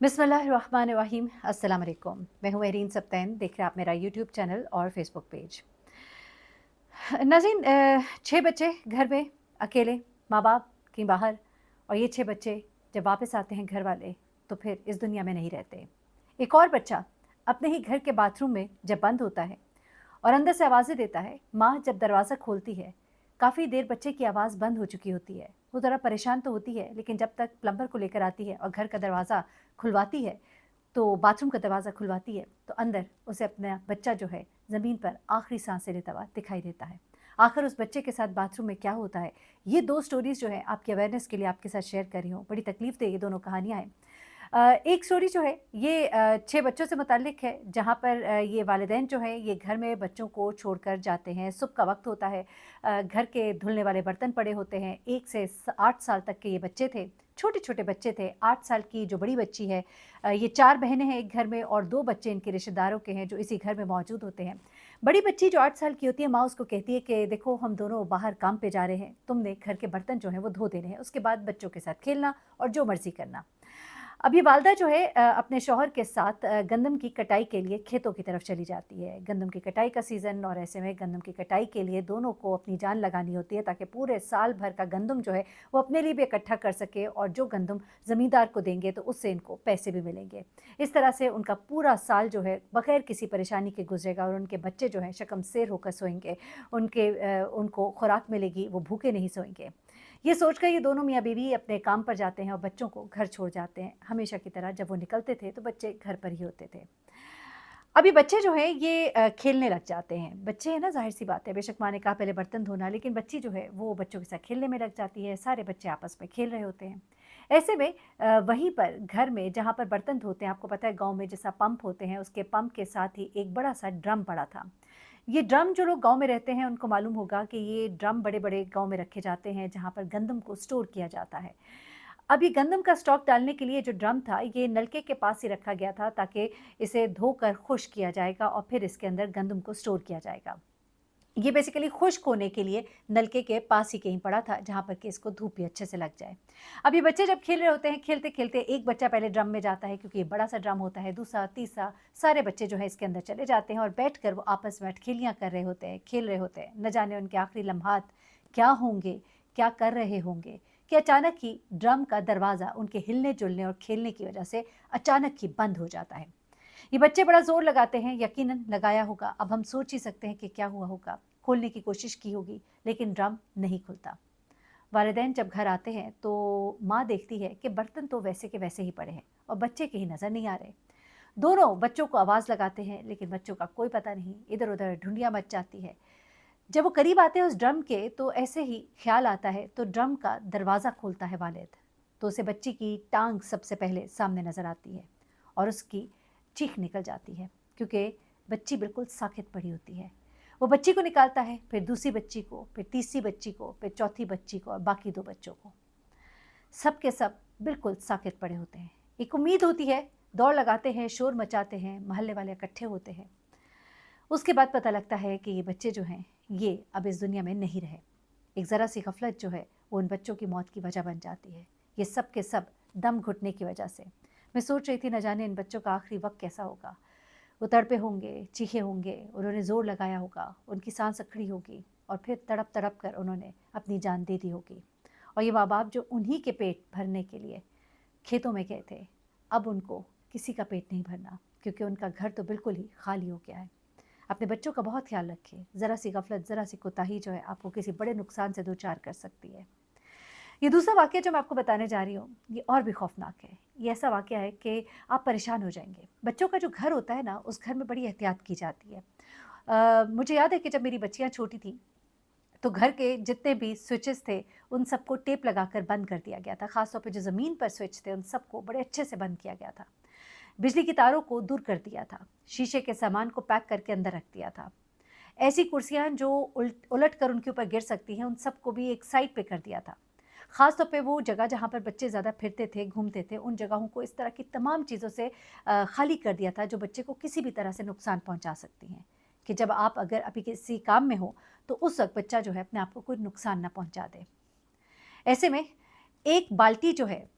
बिस्मिल्लाहिर्रहमानिर्रहीम। अस्सलाम वालेकुम। मैं हूँ एरीन सब्तैन। देख रहे हैं आप मेरा यूट्यूब चैनल और फेसबुक पेज। नाज़रीन, 6 बच्चे घर में अकेले, माँ-बाप कहीं बाहर, और ये 6 बच्चे जब वापस आते हैं घर वाले तो फिर इस दुनिया में नहीं रहते। एक और बच्चा अपने ही घर के बाथरूम में जब बंद होता है और अंदर से आवाज़ें देता है, माँ जब दरवाज़ा खोलती है, काफ़ी देर बच्चे की आवाज़ बंद हो चुकी होती है। वो ज़रा परेशान तो होती है, लेकिन जब तक प्लम्बर को लेकर आती है और घर का दरवाज़ा खुलवाती है, तो बाथरूम का दरवाज़ा खुलवाती है, तो अंदर उसे अपना बच्चा जो है ज़मीन पर आखिरी सांसें लेता हुआ दिखाई देता है। आखिर उस बच्चे के साथ बाथरूम में क्या होता है, ये 2 स्टोरीज़ जो है आपकी अवेयरनेस के लिए आपके साथ शेयर कर रही हूँ। बड़ी तकलीफ़ देह ये दोनों कहानियाँ हैं। एक स्टोरी जो है ये 6 बच्चों से मुताल्लिक़ है, जहाँ पर ये वालिदैन जो हैं ये घर में बच्चों को छोड़कर जाते हैं। सुबह का वक़्त होता है, घर के धुलने वाले बर्तन पड़े होते हैं। 1 से 8 साल तक के ये बच्चे थे, छोटे-छोटे बच्चे थे। 8 साल की जो बड़ी बच्ची है, ये 4 बहनें हैं एक घर में और 2 बच्चे इनके रिश्तेदारों के हैं जो इसी घर में मौजूद होते हैं। बड़ी बच्ची जो 8 साल की होती है, माँ उसको कहती है कि देखो हम दोनों बाहर काम पे जा रहे हैं, तुमने घर के बर्तन जो हैं वो धो देने हैं, उसके बाद बच्चों के साथ खेलना और जो मर्ज़ी करना। अब ये वालदा जो है अपने शौहर के साथ गंदम की कटाई के लिए खेतों की तरफ चली जाती है। गंदम की कटाई का सीज़न, और ऐसे में गंदम की कटाई के लिए दोनों को अपनी जान लगानी होती है ताकि पूरे साल भर का गंदम जो है वो अपने लिए भी इकट्ठा कर सके, और जो गंदम ज़मींदार को देंगे तो उससे इनको पैसे भी मिलेंगे। इस तरह से उनका पूरा साल जो है बग़ैर किसी परेशानी के गुज़रेगा और उनके बच्चे जो हैं शकम-सेर होकर सोएँगे। उनको खुराक मिलेगी, वो भूखे नहीं सोएँगे। ये सोचकर ये दोनों मियाँ-बीवी अपने काम पर जाते हैं और बच्चों को घर छोड़ जाते हैं। हमेशा की तरह जब वो निकलते थे तो बच्चे घर पर ही होते थे। अब ये बच्चे जो हैं ये खेलने लग जाते हैं। बच्चे हैं ना, ज़ाहिर-सी बात है, बेशक माँ ने कहा पहले बर्तन धोना, लेकिन बच्ची जो है वो बच्चों के साथ खेलने में लग जाती है। सारे बच्चे आपस में खेल रहे होते हैं। ऐसे में वहीं पर घर में जहाँ पर बर्तन धोते हैं, आपको पता है गाँव में जैसा पंप होते हैं, उसके पंप के साथ ही एक बड़ा-सा ड्रम पड़ा था। ये ड्रम जो लोग गाँव में रहते हैं उनको मालूम होगा कि ये ड्रम बड़े-बड़े गाँव में रखे जाते हैं जहाँ पर गंदम को स्टोर किया जाता है। अब ये गंदम का स्टॉक डालने के लिए जो ड्रम था ये नलके के पास ही रखा गया था ताकि इसे धोकर खुश्क किया जाएगा और फिर इसके अंदर गंदम को स्टोर किया जाएगा। ये बेसिकली खुश्क होने के लिए नलके के पास ही कहीं पड़ा था जहाँ पर कि इसको धूप भी अच्छे से लग जाए। अब ये बच्चे जब खेल रहे होते हैं, खेलते-खेलते एक बच्चा पहले ड्रम में जाता है क्योंकि ये बड़ा-सा ड्रम होता है, दूसरा, तीसरा, सारे बच्चे जो है इसके अंदर चले जाते हैं और बैठकर वो आपस में अठखेलियाँ कर रहे होते हैं, खेल रहे होते हैं। न जाने उनके आखिरी लम्हात क्या होंगे, क्या कर रहे होंगे कि अचानक ही ड्रम का दरवाज़ा उनके हिलने-जुलने और खेलने की वजह से अचानक ही बंद हो जाता है। ये बच्चे बड़ा ज़ोर लगाते हैं, यकीनन लगाया होगा। अब हम सोच ही सकते हैं कि क्या हुआ होगा। खोलने की कोशिश की होगी, लेकिन ड्रम नहीं खुलता। वालिदैन जब घर आते हैं तो माँ देखती है कि बर्तन तो वैसे के वैसे ही पड़े हैं और बच्चे कहीं नज़र नहीं आ रहे। दोनों बच्चों को आवाज़ लगाते हैं, लेकिन बच्चों का कोई पता नहीं। इधर-उधर ढूँढिया मच जाती है। जब वो करीब आते हैं उस ड्रम के तो ऐसे ही ख़्याल आता है, तो ड्रम का दरवाज़ा खोलता है वालिद। तो उसे बच्ची की टाँग सबसे पहले सामने नज़र आती है और उसकी चीख निकल जाती है क्योंकि बच्ची बिल्कुल साक़ित पड़ी होती है। वो बच्ची को निकालता है, फिर दूसरी बच्ची को, फिर तीसरी बच्ची को, फिर चौथी बच्ची को और बाकी 2 बच्चों को। सब के सब बिल्कुल साक़ित पड़े होते हैं। एक उम्मीद होती है, दौड़ लगाते हैं, शोर मचाते हैं, मोहल्ले वाले इकट्ठे होते हैं। उसके बाद पता लगता है कि ये बच्चे जो हैं, ये अब इस दुनिया में नहीं रहे। एक ज़रा-सी ग़फ़लत जो है, वो उन बच्चों की मौत की वजह बन जाती है। ये सब के सब दम घुटने की वजह से। मैं सोच रही थी न जाने इन बच्चों का आखिरी वक़्त कैसा होगा। वो तड़पे होंगे, चीखे होंगे, उन्होंने ज़ोर लगाया होगा, उनकी साँस अकड़ी होगी और फिर तड़प-तड़प कर उन्होंने अपनी जान दे दी होगी। और ये माँ-बाप जो उन्हीं के पेट भरने के लिए खेतों में गए थे, अब उनको किसी का पेट नहीं भरना क्योंकि उनका घर तो बिल्कुल ही खाली हो गया है। अपने बच्चों का बहुत ख़्याल रखें। ज़रा-सी ग़फ़लत, ज़रा-सी कोताही जो है आपको किसी बड़े नुकसान से दो-चार कर सकती है। ये दूसरा वाक़या जो मैं आपको बताने जा रही हूँ, ये और भी खौफ़नाक है। ये ऐसा वाक़या है कि आप परेशान हो जाएँगे। बच्चों का जो घर होता है ना, उस घर में बड़ी एहतियात की जाती है। मुझे याद है कि जब मेरी बच्चियाँ छोटी थीं, तो घर के जितने भी स्विचेज़ थे, उन सबको टेप लगाकर बंद कर दिया गया था। ख़ास तौर पे जो ज़मीन पर स्विच थे, उन सबको बड़े अच्छे से बंद किया गया था। बिजली की तारों को दूर कर दिया था। शीशे के सामान को पैक करके अंदर रख दिया था। ऐसी कुर्सियाँ जो उलट कर उनके ऊपर गिर सकती हैं, उन सबको भी एक साइड पे कर दिया था। ख़ास तौर पे वो जगह जहाँ पर बच्चे ज़्यादा फिरते थे, घूमते थे, उन जगहों को इस तरह की तमाम चीज़ों से खाली कर दिया था जो बच्चे को किसी भी तरह से नुकसान पहुँचा सकती हैं, कि जब आप अगर अभी किसी काम में हो, तो उस वक़्त बच्चा जो है अपने आप को कोई नुकसान ना पहुँचा दे। ऐसे में एक बाल्टी जो है,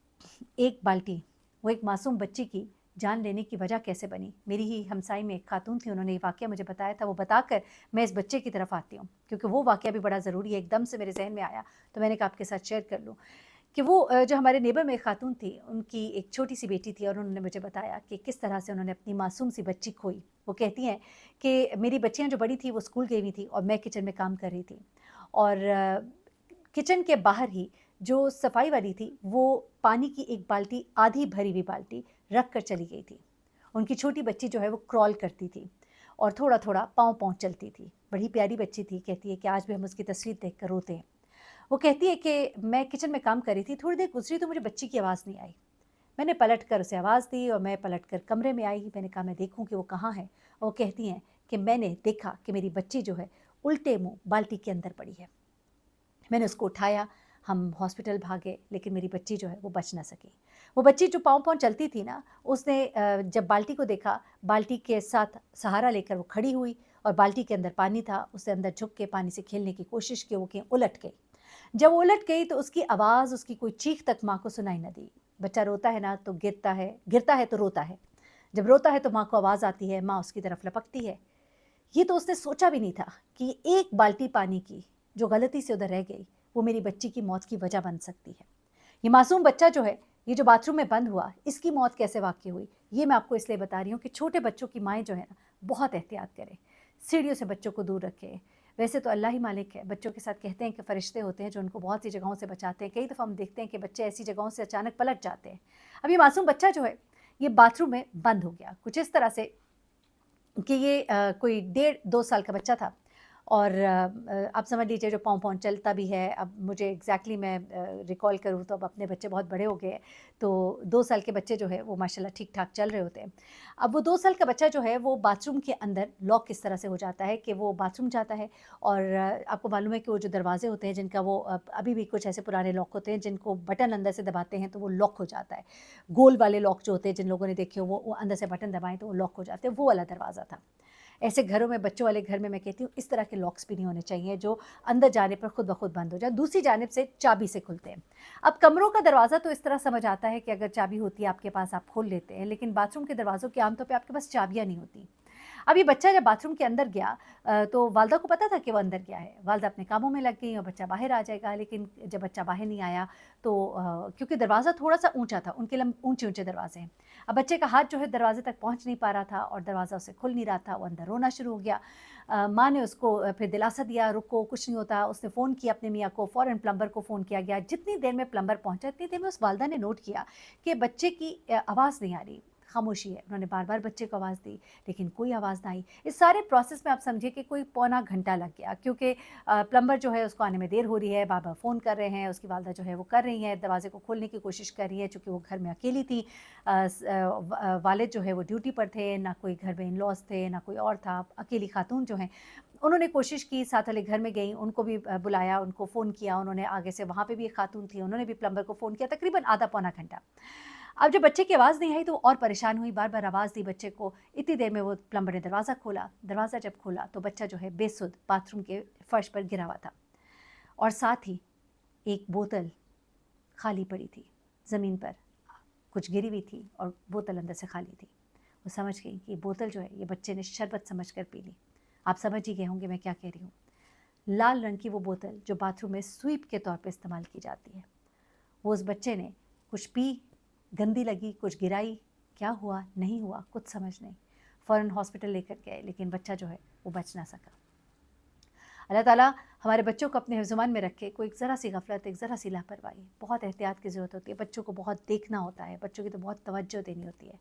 एक बाल्टी वो एक मासूम बच्ची की जान लेने की वजह कैसे बनी। मेरी ही हमसाई में एक खातून थी, उन्होंने ये वाक़या मुझे बताया था। वो बताकर मैं इस बच्चे की तरफ आती हूँ, क्योंकि वो वाक़या भी बड़ा ज़रूरी है, एकदम से मेरे ज़हन में आया, तो मैंने कहा आपके साथ शेयर कर लूँ कि वो जो हमारे नेबर में एक खातून थी, उनकी एक छोटी-सी बेटी थी और उन्होंने मुझे बताया कि किस तरह से उन्होंने अपनी मासूम सी बच्ची खोई। वो कहती हैं कि मेरी बच्चियाँ जो बड़ी थी वो स्कूल गई हुई थी और मैं किचन में काम कर रही थी, और किचन के बाहर ही जो सफाई वाली थी वो पानी की एक बाल्टी, आधी भरी हुई बाल्टी रख कर चली गई थी। उनकी छोटी बच्ची जो है वो क्रॉल करती थी और थोड़ा-थोड़ा पाँव-पाँव चलती थी। बड़ी प्यारी बच्ची थी, कहती है कि आज भी हम उसकी तस्वीर देखकर रोते हैं। वो कहती है कि मैं किचन में काम कर रही थी, थोड़ी देर गुज़री तो मुझे बच्ची की आवाज़ नहीं आई। मैंने पलटकर उसे आवाज़ दी और मैं पलटकर कमरे में आई। मैंने कहा मैं देखूँ कि वो कहाँ है। और वो कहती हैं कि मैंने देखा कि मेरी बच्ची जो है उल्टे मुँह बाल्टी के अंदर पड़ी है। मैंने उसको उठाया, हम हॉस्पिटल भागे, लेकिन मेरी बच्ची जो है वो बच ना सकी। वो बच्ची जो पाँव-पाँव चलती थी ना, उसने जब बाल्टी को देखा, बाल्टी के साथ सहारा लेकर वो खड़ी हुई और बाल्टी के अंदर पानी था, उसने अंदर झुक के पानी से खेलने की कोशिश की, वो कहीं उलट गई। जब वो उलट गई तो उसकी आवाज़, उसकी कोई चीख तक माँ को सुनाई ना दी। बच्चा रोता है ना तो गिरता है तो रोता है। जब रोता है तो माँ को आवाज़ आती है, माँ उसकी तरफ लपकती है। ये तो उसने सोचा भी नहीं था कि एक बाल्टी पानी की जो गलती से उधर रह गई, वो मेरी बच्ची की मौत की वजह बन सकती है। ये मासूम बच्चा जो है, ये जो बाथरूम में बंद हुआ, इसकी मौत कैसे वाक़ई हुई, ये मैं आपको इसलिए बता रही हूँ कि छोटे बच्चों की माएँ जो है ना, बहुत एहतियात करें। सीढ़ियों से बच्चों को दूर रखें। वैसे तो अल्लाह ही मालिक है, बच्चों के साथ कहते हैं कि फ़रिश्ते होते हैं जो उनको बहुत सी जगहों से बचाते हैं। कई दफ़ा हम देखते हैं कि बच्चे ऐसी जगहों से अचानक पलट जाते हैं। अब ये मासूम बच्चा जो है, ये बाथरूम में बंद हो गया। कुछ इस तरह से कि ये कोई 1.5-2 साल का बच्चा था और आप समझ लीजिए जो पाँव-पाँव चलता भी है। अब मुझे एग्ज़ैक्टली मैं रिकॉल करूँ तो अब अपने बच्चे बहुत बड़े हो गए हैं, तो 2 साल के बच्चे जो है वो माशाल्लाह ठीक-ठाक चल रहे होते हैं। अब वो 2 साल का बच्चा जो है वो बाथरूम के अंदर लॉक किस तरह से हो जाता है कि वो बाथरूम जाता है और आपको मालूम है कि वो जो दरवाज़े होते हैं जिनका वो अभी भी कुछ ऐसे पुराने लॉक होते हैं जिनको बटन अंदर से दबाते हैं तो वो लॉक हो जाता है। गोल वाले लॉक जो होते हैं, जिन लोगों ने देखे हो, वो अंदर से बटन दबाएँ तो वो लॉक हो जाते हैं, वो वाला दरवाज़ा था। ऐसे घरों में, बच्चों वाले घर में मैं कहती हूँ इस तरह के लॉक्स भी नहीं होने चाहिए जो अंदर जाने पर खुद ब खुद बंद हो जाए, दूसरी जानिब से चाबी से खुलते हैं। अब कमरों का दरवाज़ा तो इस तरह समझ आता है कि अगर चाबी होती है आपके पास, आप खोल लेते हैं, लेकिन बाथरूम के दरवाज़ों की आमतौर पे आपके पास चाबियाँ नहीं होती। अब ये बच्चा जब बाथरूम के अंदर गया तो वालिदा को पता था कि वो अंदर गया है। वालिदा अपने कामों में लग गई और बच्चा बाहर आ जाएगा, लेकिन जब बच्चा बाहर नहीं आया तो क्योंकि दरवाज़ा थोड़ा-सा ऊँचा था, उनके ऊँचे-ऊँचे दरवाज़े हैं। अब बच्चे का हाथ जो है दरवाज़े तक पहुँच नहीं पा रहा था और दरवाज़ा उससे खुल नहीं रहा था, वो अंदर रोना शुरू हो गया। माँ ने उसको फिर दिलासा दिया, रुको कुछ नहीं होता। उसने फ़ोन किया अपने मियाँ को, फ़ौरन प्लम्बर को फ़ोन किया गया। जितनी देर में प्लम्बर पहुँचा, इतनी देर में उस वालिदा ने नोट किया कि बच्चे की आवाज़ नहीं आ रही, खामोशी है। उन्होंने बार-बार बच्चे को आवाज़ दी, लेकिन कोई आवाज़ ना आई। इस सारे प्रोसेस में आप समझिए कि कोई पौना घंटा लग गया, क्योंकि प्लम्बर जो है उसको आने में देर हो रही है, बार-बार फ़ोन कर रहे हैं, उसकी वालिदा जो है वो कर रही हैं, दरवाज़े को खोलने की कोशिश कर रही है, चूँकि वो घर में अकेली थी। वालिद जो है वो ड्यूटी पर थे, ना कोई घर में इन-लॉज़ थे, ना कोई और था, अकेली खातून जो हैं। उन्होंने कोशिश की, साथ वाले घर में गईं, उनको भी बुलाया, उनको फ़ोन किया उन्होंने, आगे से वहाँ पे भी एक खातून थी, उन्होंने भी प्लम्बर को फ़ोन किया, तकरीबन आधा पौना घंटा। अब जब बच्चे की आवाज़ नहीं आई तो वो और परेशान हुई, बार-बार आवाज़ दी बच्चे को। इतनी देर में वो प्लम्बर ने दरवाज़ा खोला। दरवाज़ा जब खोला तो बच्चा जो है बेसुध बाथरूम के फर्श पर गिरा हुआ था और साथ ही एक बोतल खाली पड़ी थी ज़मीन पर, कुछ गिरी हुई थी और बोतल अंदर से खाली थी। वो समझ गई कि ये बोतल जो है ये बच्चे ने शरबत समझ कर पी ली। आप समझ ही गए होंगे मैं क्या कह रही हूँ। लाल रंग की वो बोतल जो बाथरूम में स्वीप के तौर पे इस्तेमाल की जाती है, वो उस बच्चे ने कुछ पी, गंदी लगी, कुछ गिराई, क्या हुआ, नहीं हुआ, कुछ समझ नहीं। फ़ौरन हॉस्पिटल लेकर गए, लेकिन बच्चा जो है वो बच ना सका। अल्लाह ताला हमारे बच्चों को अपने हिफ़्ज़-ए-मान में रखे। कोई ज़रा सी गफ़लत, एक ज़रा सी लापरवाही, बहुत एहतियात की ज़रूरत होती है। बच्चों को बहुत देखना होता है, बच्चों की तो बहुत तवज्जो देनी होती है।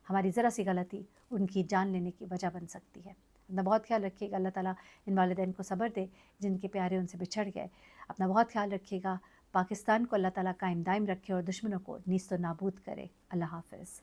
हमारी ज़रा सी गलती उनकी जान लेने की वजह बन सकती है। अपना बहुत ख़्याल रखिएगा। अल्लाह ताला इन वालिदैन को सब्र दे जिनके प्यारे उनसे बिछड़ गए। अपना बहुत ख़्याल रखिएगा। पाकिस्तान को अल्लाह ताला कायम दायम रखे और दुश्मनों को नीस्त व नाबूद करे। अल्लाह हाफ़िज़।